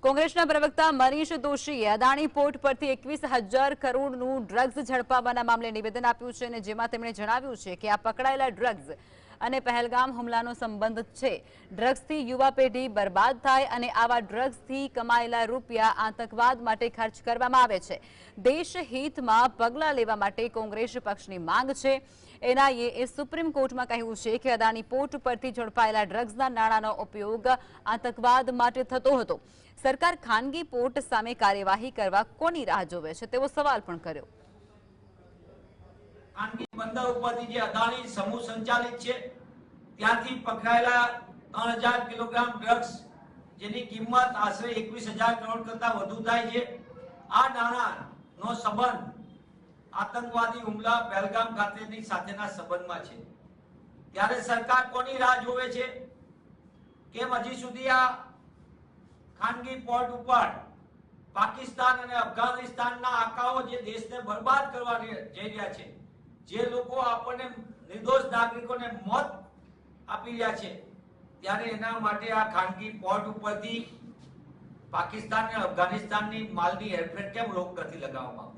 કોંગ્રેસના પ્રવક્તા મનીષ દોશીએ અદાણી પોર્ટ પરથી 21,000 કરોડનું ડ્રગ્સ ઝડપાવવાના મામલે નિવેદન આપ્યું છે અને જેમાં તેમણે જણાવ્યું છે કે આ પકડાયેલા ડ્રગ્સ અને પહેલગામ હુમલાનો સંબંધ છે। ડ્રગ્સથી યુવા પેઢી બરબાદ થાય અને આવા ડ્રગ્સથી કમાયેલા રૂપિયા આતંકવાદ માટે ખર્ચ કરવામાં આવે છે। દેશ હિતમાં પગલાં લેવા માટે કોંગ્રેસ પક્ષની માંગ છે। એનઆઈએ સુપ્રીમ કોર્ટમાં કહ્યું છે કે અદાણી પોર્ટ પરથી ઝડપાયેલા ડ્રગ્સના નાણાંનો ઉપયોગ આતંકવાદ માટે થતો હતો। સરકાર ખાનગી પોર્ટ સામે કાર્યવાહી કરવા કોની રાહ જોવે છે તેવો સવાલ પણ કર્યો। ખાનગી બંદર ઉપરથી જે અદાણી સમૂહ સંચાલિત છે ત્યાંથી પકડાયેલા 3000 કિલોગ્રામ ડ્રગ્સ જેની કિંમત આશરે 21,000 કરોડ કરતા વધુ થાય છે। આ નાણાંનો સંબંધ આતંકવાદી હુમલા પહેલગામ ખાતેની સાથેના સંબંધમાં છે। ત્યારે સરકાર કોની રાહ જોવે છે? કેમ હજી સુધી આ ખાનગી પોર્ટ ઉપર પાકિસ્તાન અને અફઘાનિસ્તાનના આકાઓ જે દેશને બરબાદ કરવા જઈ રહ્યા છે, જે લોકો આપણને નિર્દોષ નાગરિકોને મોત આપી રહ્યા છે, ત્યારે એના માટે આ ખાનગી પોર્ટ ઉપરથી પાકિસ્તાન અને અફઘાનિસ્તાનની માલની હેરફેર કેમ રોક નથી લગાવવામાં?